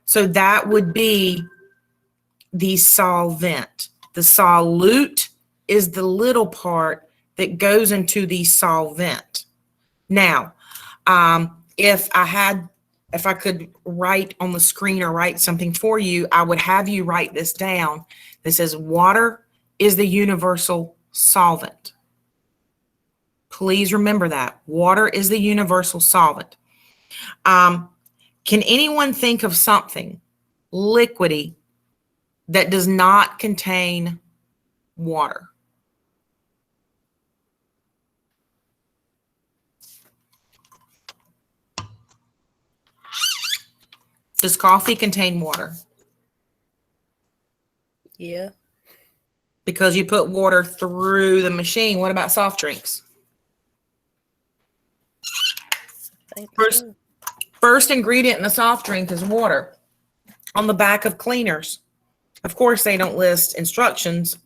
So that would be the solvent. The solute is the little part that goes into the solvent. Now, if I could write on the screen or write something for you, I would have you write this down. This says water is the universal solvent. Please remember that. Water is the universal solvent. Can anyone think of something liquidy that does not contain water? Does coffee contain water? Yeah. Because you put water through the machine. What about soft drinks? First ingredient in a soft drink is water. On the back of cleaners, of course, they don't list instructions.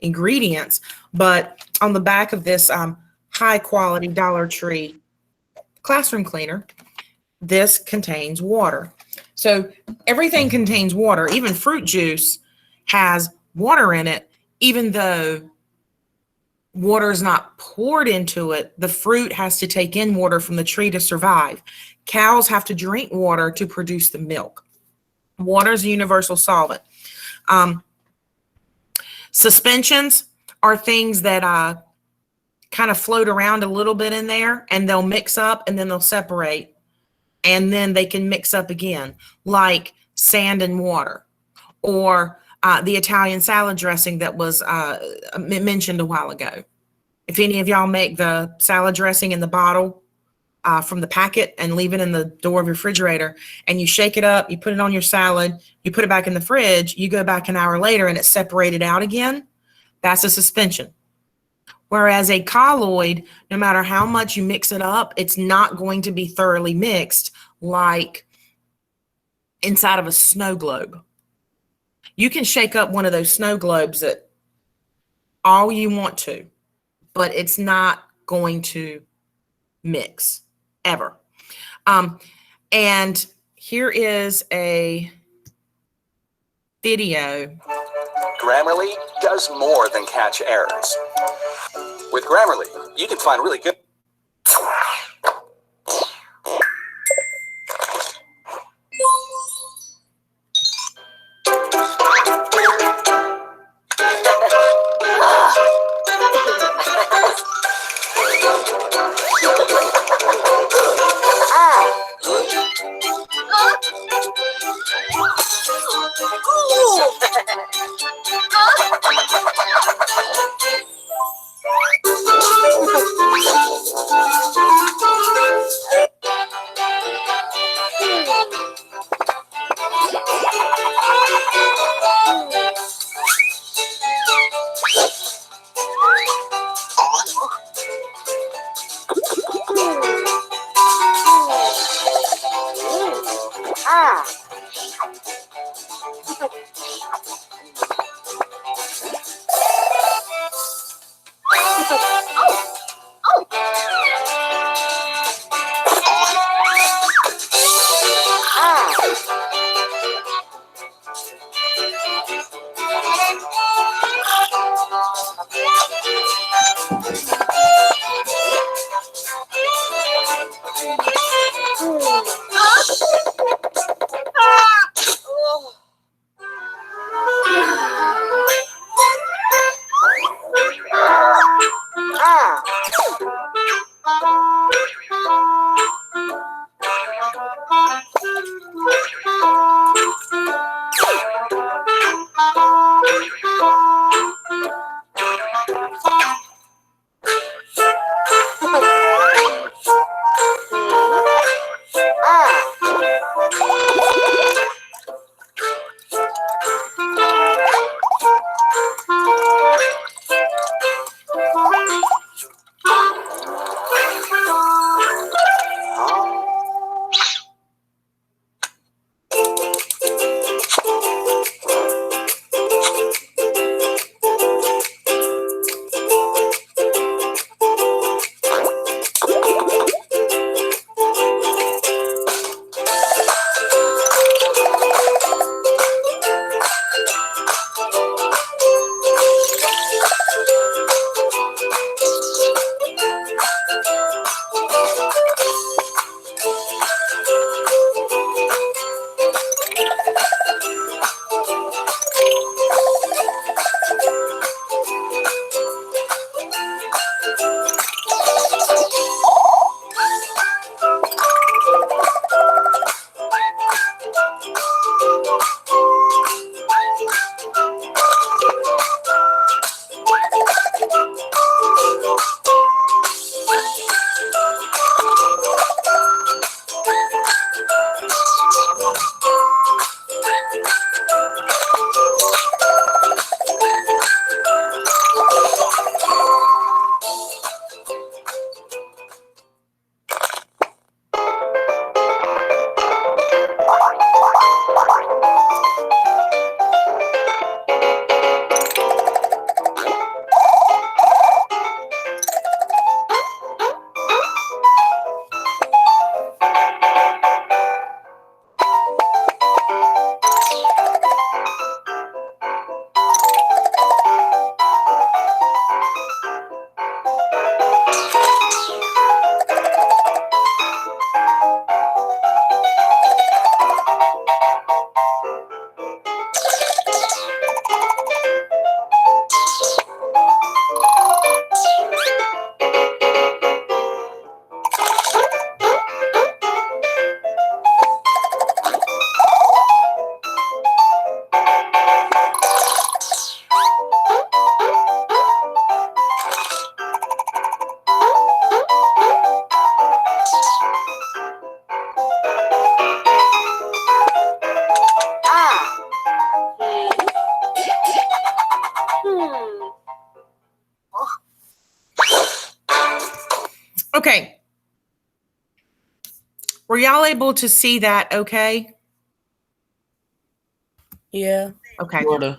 Ingredients, but on the back of this high quality Dollar Tree classroom cleaner, this contains water. So everything contains water. Even fruit juice has water in it, even though water is not poured into it. The fruit has to take in water from the tree to survive. Cows have to drink water to produce the milk. Water is a universal solvent. Suspensions are things that kind of float around a little bit in there, and they'll mix up and then they'll separate, and then they can mix up again, like sand and water, or the Italian salad dressing that was mentioned a while ago. If any of y'all make the salad dressing in the bottle from the packet and leave it in the door of your refrigerator, and you shake it up, you put it on your salad, you put it back in the fridge, you go back an hour later and it's separated out again, that's a suspension. Whereas a colloid, no matter how much you mix it up, it's not going to be thoroughly mixed like inside of a snow globe. You can shake up one of those snow globes at all you want to, but it's not going to mix ever. And here is a video. Grammarly does more than catch errors. With Grammarly, you can find really good... Okay. Were y'all able to see that okay? Yeah. Okay. Sorta.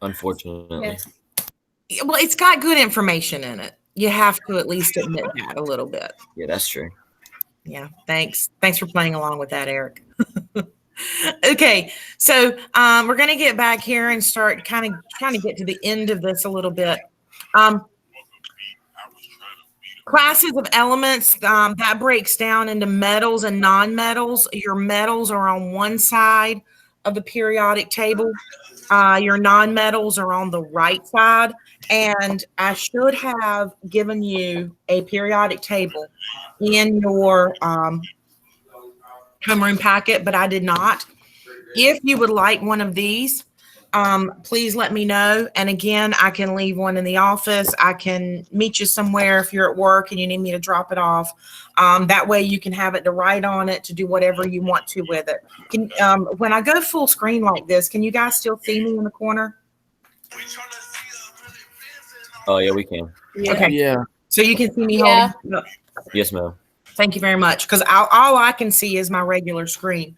Unfortunately. Well, it's got good information in it. You have to at least admit that a little bit. Yeah, that's true. Yeah, thanks. Thanks for playing along with that, Eric. Okay, so we're going to get back here and start kind of trying to get to the end of this a little bit. Classes of elements, that breaks down into metals and non-metals. Your metals are on one side of the periodic table. Your non-metals are on the right side. And I should have given you a periodic table in your homeroom packet, but I did not. If you would like one of these, please let me know. And again, I can leave one in the office. I can meet you somewhere if you're at work and you need me to drop it off. That way you can have it to write on it, to do whatever you want to with it. When I go full screen like this, can you guys still see me in the corner? Oh yeah, we can. Yeah. Okay. Yeah. So you can see me Yeah. holding up. Yes, ma'am. Thank you very much. Because all I can see is my regular screen.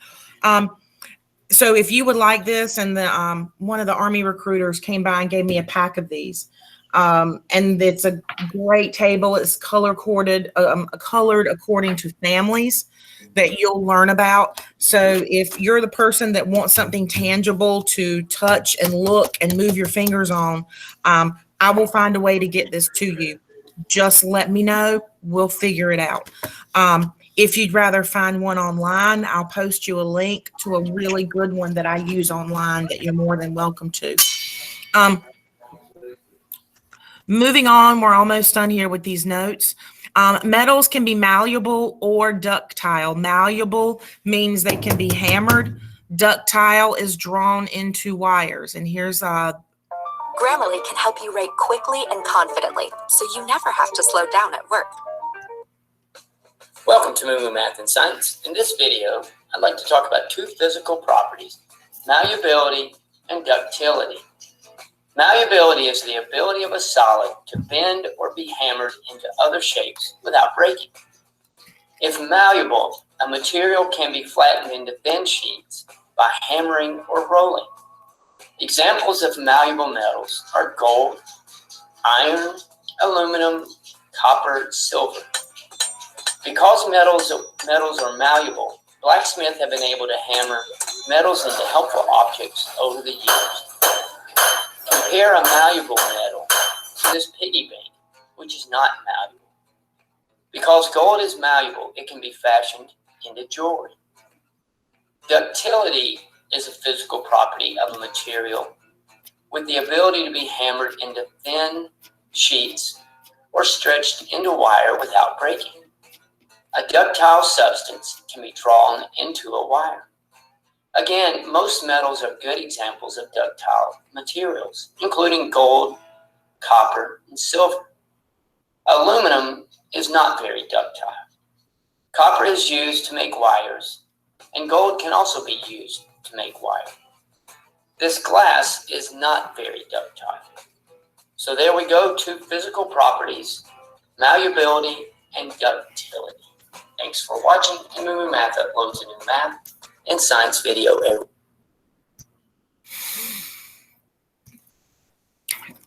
So if you would like this, and the one of the Army recruiters came by and gave me a pack of these, and it's a great table. It's colored according to families that you'll learn about. So if you're the person that wants something tangible to touch and look and move your fingers on, I will find a way to get this to you. Just let me know. We'll figure it out. If you'd rather find one online, I'll post you a link to a really good one that I use online that you're more than welcome to. Moving on, we're almost done here with these notes. Metals can be malleable or ductile. Malleable means they can be hammered. Ductile is drawn into wires. And here's Grammarly can help you write quickly and confidently, so you never have to slow down at work. Welcome to Moo Math and Science. In this video, I'd like to talk about two physical properties, malleability and ductility. Malleability is the ability of a solid to bend or be hammered into other shapes without breaking. If malleable, a material can be flattened into thin sheets by hammering or rolling. Examples of malleable metals are gold, iron, aluminum, copper, silver. Because metals are malleable, blacksmiths have been able to hammer metals into helpful objects over the years. Compare a malleable metal to this piggy bank, which is not malleable. Because gold is malleable, it can be fashioned into jewelry. Ductility is a physical property of a material with the ability to be hammered into thin sheets or stretched into wire without breaking. A ductile substance can be drawn into a wire. Again, most metals are good examples of ductile materials, including gold, copper, and silver. Aluminum is not very ductile. Copper is used to make wires, and gold can also be used to make wire. This glass is not very ductile. So there we go, 2 physical properties, malleability and ductility. Thanks for watching, and Moo Moo Math uploads a new math and science video every.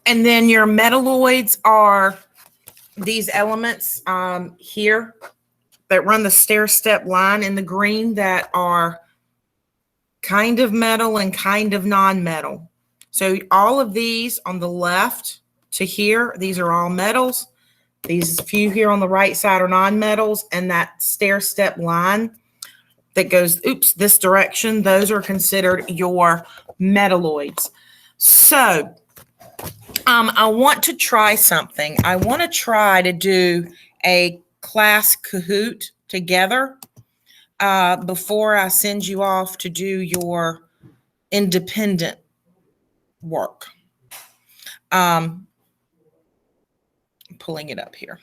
And then your metalloids are these elements here that run the stair-step line in the green that are kind of metal and kind of non-metal. So all of these on the left to here, these are all metals. These few here on the right side are non-metals, and that stair-step line that goes, this direction, those are considered your metalloids. So I want to try something. I want to try to do a class Kahoot together before I send you off to do your independent work. I'm pulling it up here.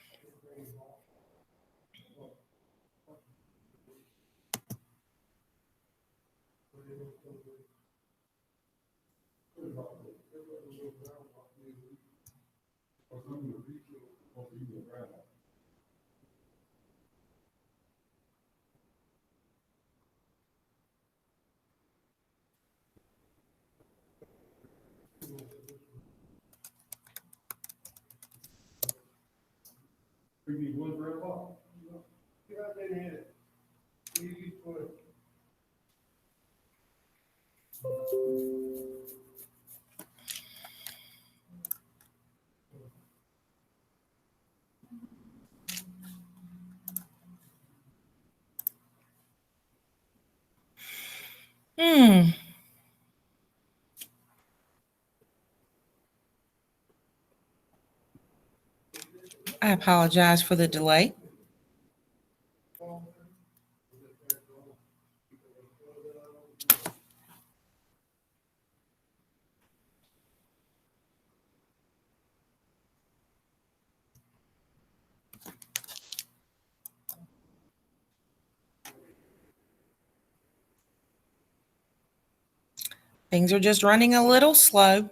I apologize for the delay. Things are just running a little slow.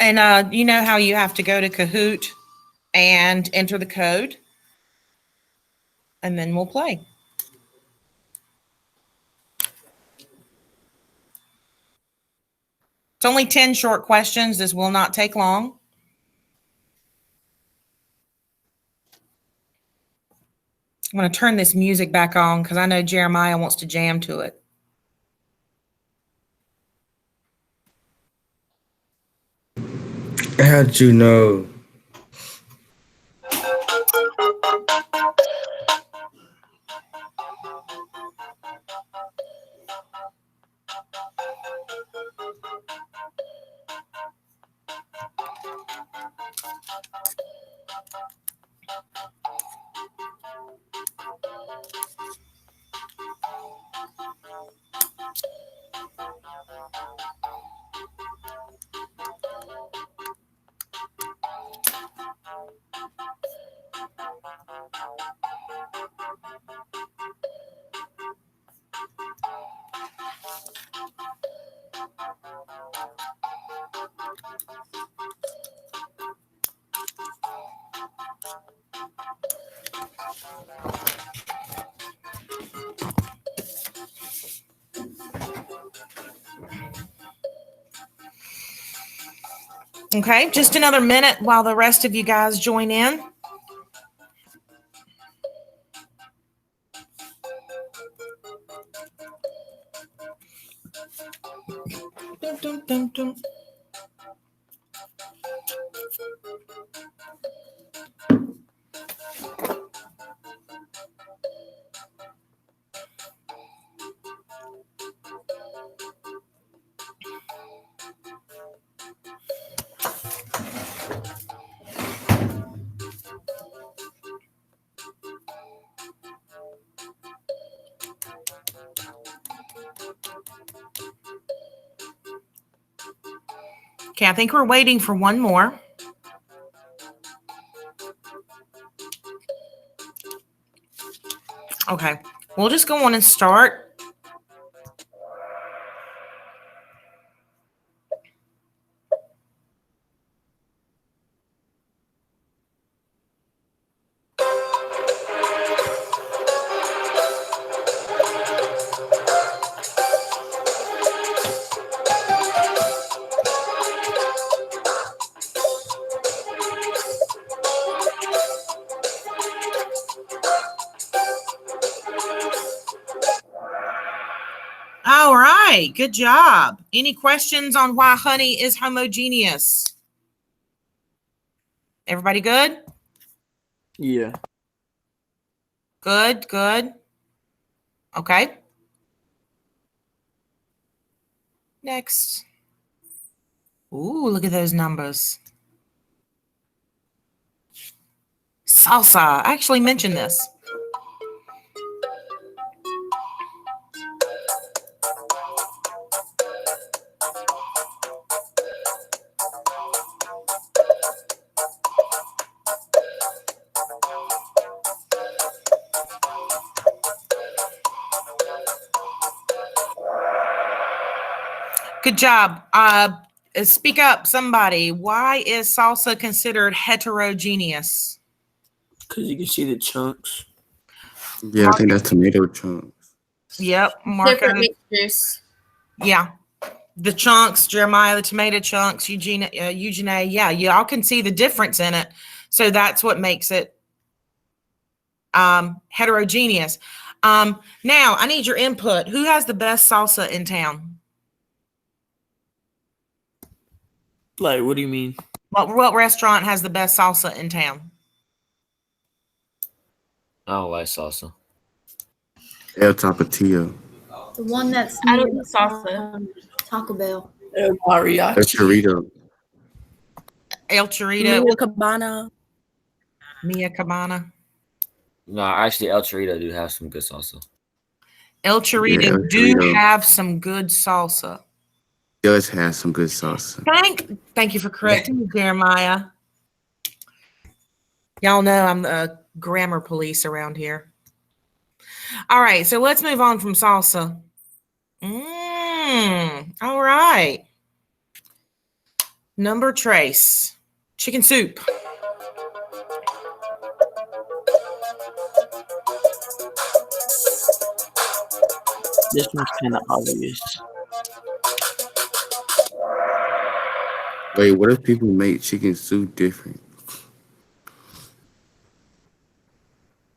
And you know how you have to go to Kahoot and enter the code, and then we'll play. It's only 10 short questions. This will not take long. I'm going to turn this music back on because I know Jeremiah wants to jam to it. How'd you know? Okay, just another minute while the rest of you guys join in. Dun, dun, dun, dun. Okay, I think we're waiting for one more. Okay, we'll just go on and start. All right, good job. Any questions on why honey is homogeneous? Everybody good? Yeah. Good, good. Okay. Next. Ooh, look at those numbers. Salsa. I actually mentioned this. Good job. Speak up, somebody. Why is salsa considered heterogeneous? Because you can see the chunks. Yeah, I think that's tomato chunks. Yep, Marco. Different mixtures. Yeah, the chunks, Jeremiah, the tomato chunks, Eugene, yeah, y'all can see the difference in it. So that's what makes it heterogeneous. Now I need your input. Who has the best salsa in town? Like, what do you mean? What restaurant has the best salsa in town? I don't like salsa. El Tapatio. The one that's I don't near eat salsa. Taco Bell. El El mariachi. Chorito. El Chorito. Mia Cabana. Mia Cabana. No, actually, El Chorito do have some good salsa. El Chorito El do Chorito. have some good salsa. Does have some good salsa. Thank you for correcting me, Jeremiah. Y'all know I'm the grammar police around here. All right, so let's move on from salsa. All right. Number trace. Chicken soup. This one's kind of obvious. Wait, what if people make chicken soup different?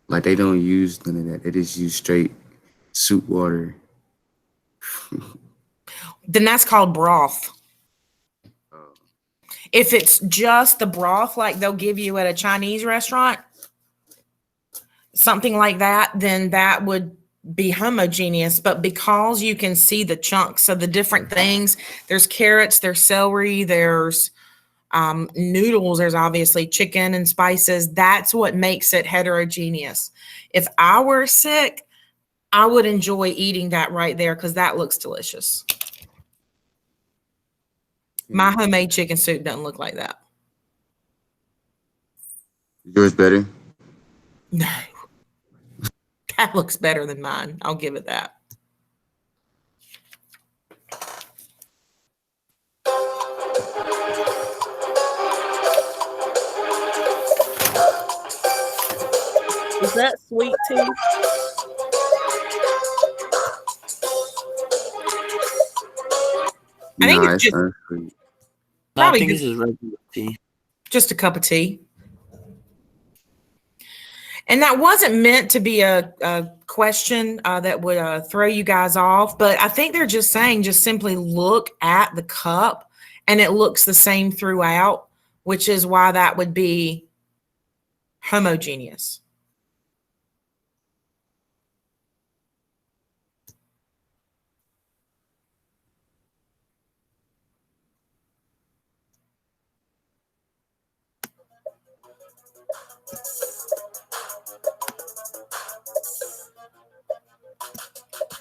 Like they don't use none of that. They just use straight soup water. Then that's called broth. If it's just the broth like they'll give you at a Chinese restaurant, something like that, then that would be homogeneous. But because you can see the chunks of the different things, there's carrots, there's celery, there's noodles, there's obviously chicken and spices. That's what makes it heterogeneous. If I were sick, I would enjoy eating that right there because that looks delicious. My homemade chicken soup doesn't look like that. Yours better? No. That looks better than mine. I'll give it that. Is that sweet tea? I think Nah, it's it's just- unsweet. No, I Probably think just, this is regular tea. just a cup of tea. And that wasn't meant to be a question that would throw you guys off, but I think they're just saying just simply look at the cup and it looks the same throughout, which is why that would be homogeneous.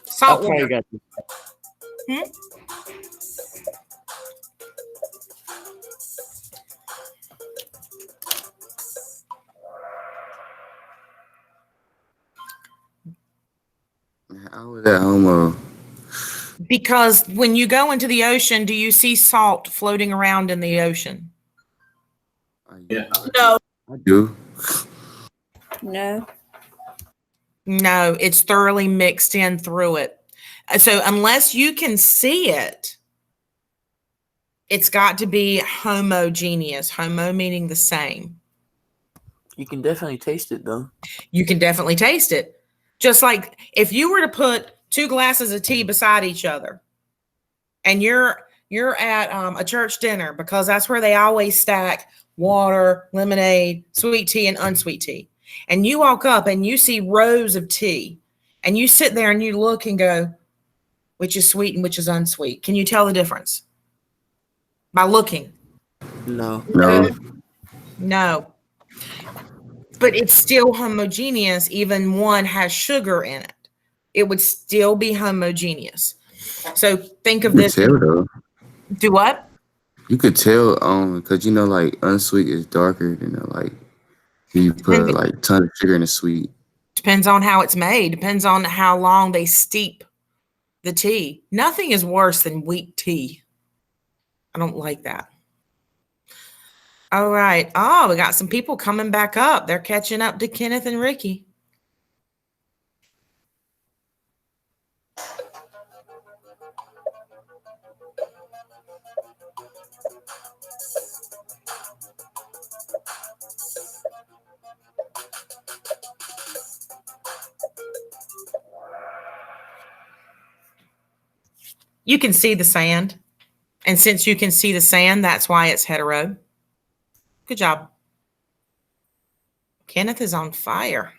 Salt I probably water. got this. How was that homo? Because when you go into the ocean, do you see salt floating around in the ocean? Yeah, No. I do. No. No, it's thoroughly mixed in through it. So unless you can see it, it's got to be homogeneous. Homo meaning the same. You can definitely taste it though. You can definitely taste it. Just like if you were to put 2 glasses of tea beside each other and you're at a church dinner, because that's where they always stack water, lemonade, sweet tea, and unsweet tea. And you walk up and you see rows of tea and you sit there and you look and go, which is sweet and which is unsweet. Can you tell the difference? By looking. No. No. No. But it's still homogeneous, even one has sugar in it. It would still be homogeneous. So think of You could this. tell though. Do what? You could tell because like unsweet is darker than like you put like ton of sugar in a sweet. Depends on how it's made. Depends on how long they steep the tea. Nothing is worse than weak tea. I don't like that. All right. Oh, we got some people coming back up. They're catching up to Kenneth and Ricky. You can see the sand. And since you can see the sand, that's why it's hetero. Good job. Kenneth is on fire.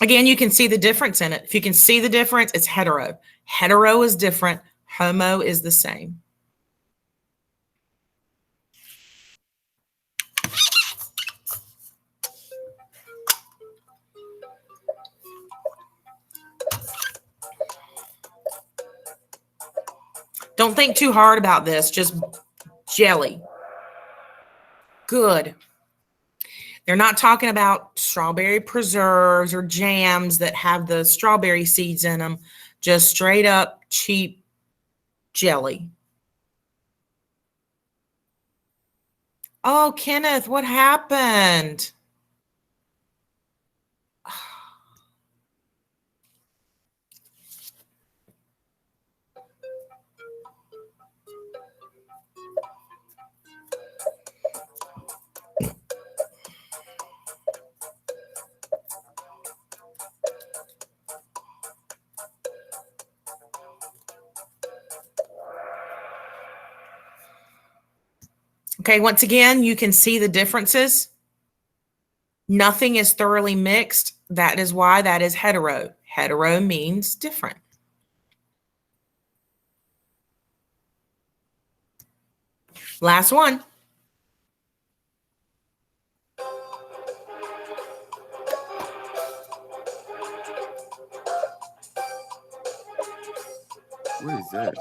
Again, you can see the difference in it. If you can see the difference, it's hetero. Hetero is different. Homo is the same. Don't think too hard about this. Just jelly. Good. They're not talking about strawberry preserves or jams that have the strawberry seeds in them. Just straight up cheap jelly. Oh, Kenneth, what happened? Okay, once again, you can see the differences. Nothing is thoroughly mixed. That is why that is hetero. Hetero means different. Last one. What is that?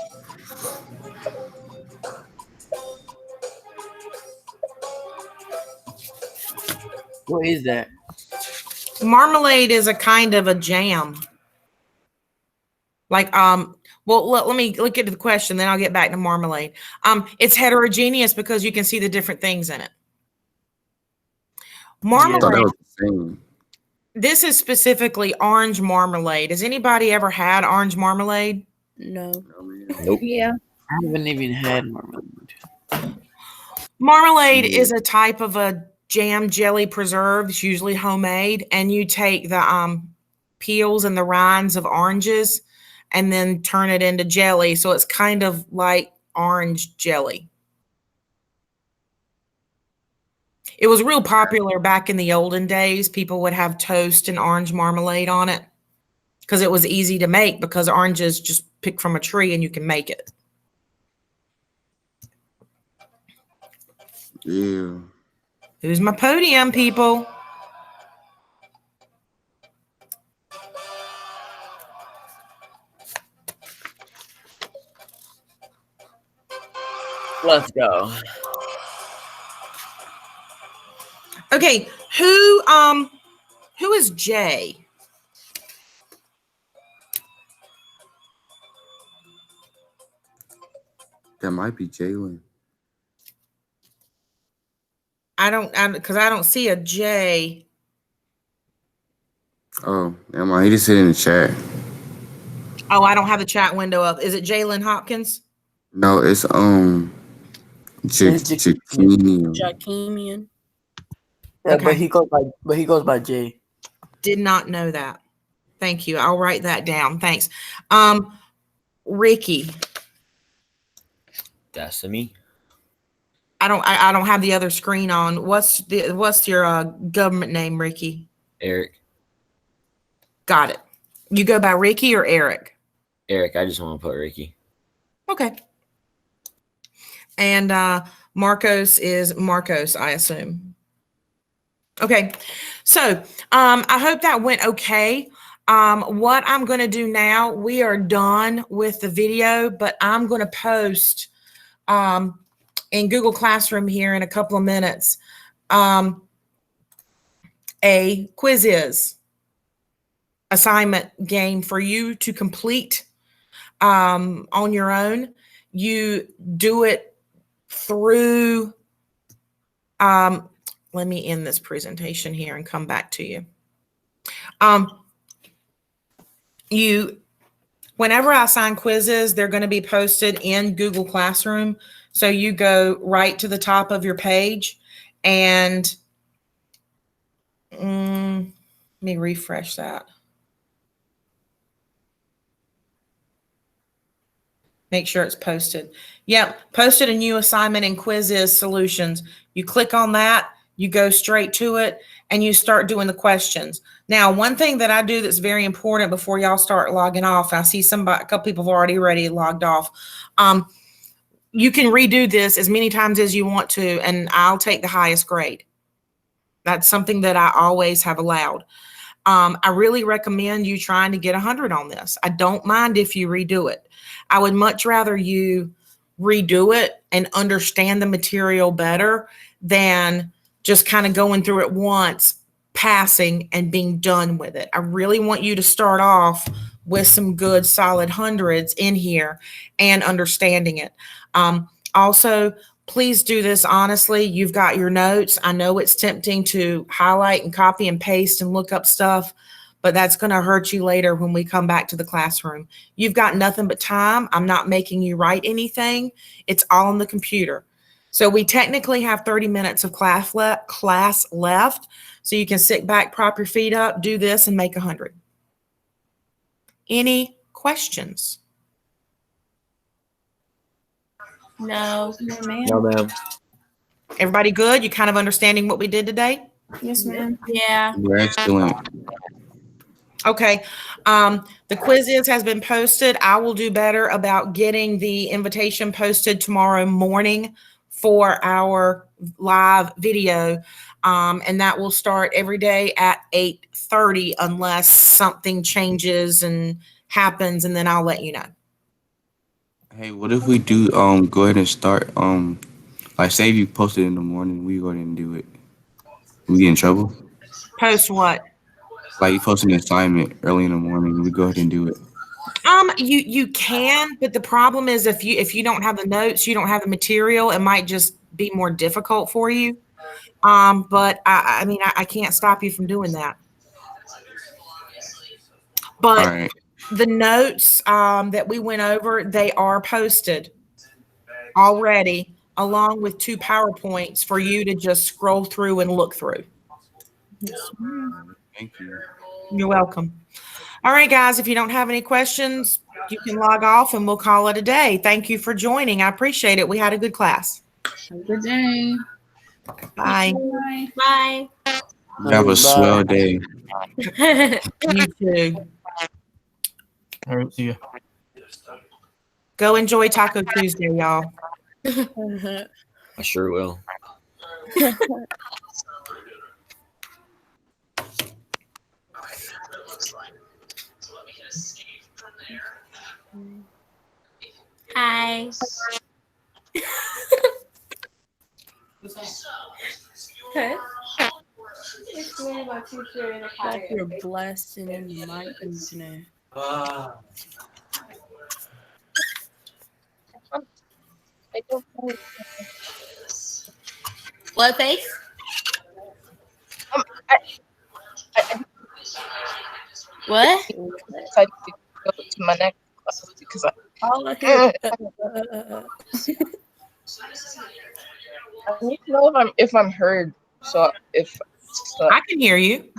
What is that? Marmalade is a kind of a jam. Like, well, let me look at the question, then I'll get back to marmalade. It's heterogeneous because you can see the different things in it. I thought that Marmalade, was the same. this is specifically orange marmalade. Has anybody ever had orange marmalade? No. No, man. Nope. Yeah. I haven't even had marmalade. Marmalade Yeah. is a type of a jam jelly preserve. It's usually homemade, and you take the peels and the rinds of oranges and then turn it into jelly. So it's kind of like orange jelly. It was real popular back in the olden days. People would have toast and orange marmalade on it because it was easy to make because oranges just pick from a tree and you can make it. Yeah. Who's my podium, people? Let's go. Okay, who is Jay? That might be Jalen. Because I don't see a J. Oh, never mind. He just said in the chat. Oh, I don't have the chat window up. Is it Jalen Hopkins? No, it's Jakinium. Jakemian. Yeah, Okay. but he goes by Jay. Did not know that. Thank you. I'll write that down. Thanks. Ricky. That's me. I don't have the other screen on. What's your government name, Ricky? Eric. Got it. You go by Ricky or Eric? Eric, I just want to put Ricky. Okay. And Marcos is Marcos, I assume. Okay. So I hope that went okay. What I'm going to do now, we are done with the video, but I'm going to post in Google Classroom here in a couple of minutes a quiz assignment game for you to complete on your own. You do it through, let me end this presentation here and come back to you. Whenever I assign quizzes, they're going to be posted in Google Classroom. So you go right to the top of your page and let me refresh that. Make sure it's posted. Yep, posted a new assignment in Quizzes Solutions. You click on that, you go straight to it, and you start doing the questions. Now, one thing that I do that's very important before y'all start logging off, I see a couple people have already logged off. You can redo this as many times as you want to, and I'll take the highest grade. That's something that I always have allowed. I really recommend you trying to get 100 on this. I don't mind if you redo it. I would much rather you redo it and understand the material better than just kind of going through it once, passing, and being done with it. I really want you to start off with some good solid hundreds in here and understanding it. Also, please do this honestly. You've got your notes. I know it's tempting to highlight and copy and paste and look up stuff, but that's going to hurt you later when we come back to the classroom. You've got nothing but time. I'm not making you write anything. It's all on the computer. So we technically have 30 minutes of class left. So you can sit back, prop your feet up, do this, and make 100. Any questions? No. No, ma'am. No, ma'am. Everybody good? You kind of understanding what we did today? Yes, ma'am. Yeah. You're excellent. Okay. The quizzes has been posted. I will do better about getting the invitation posted tomorrow morning for our live video. And that will start every day at 8:30 unless something changes and happens, and then I'll let you know. Hey, what if we do go ahead and start like say if you posted in the morning, we go ahead and do it. We get in trouble. Post what? Like you post an assignment early in the morning, we go ahead and do it. You can, but the problem is if you don't have the notes, you don't have the material, it might just be more difficult for you. But I mean, I can't stop you from doing that. But All right. the notes that we went over, they are posted already, along with 2 PowerPoints for you to just scroll through and look through. Thank you. You're welcome. All right, guys, if you don't have any questions, you can log off and we'll call it a day. Thank you for joining. I appreciate it. We had a good class. Have a good day. Bye. Bye. Have a Bye. swell day. You too. All right, see ya. Go enjoy Taco Tuesday, y'all. I sure will. Hi. Like you're blasting in my internet. What face? What? I go to my next class because All I hear. I need to know if I'm heard. So I can hear you.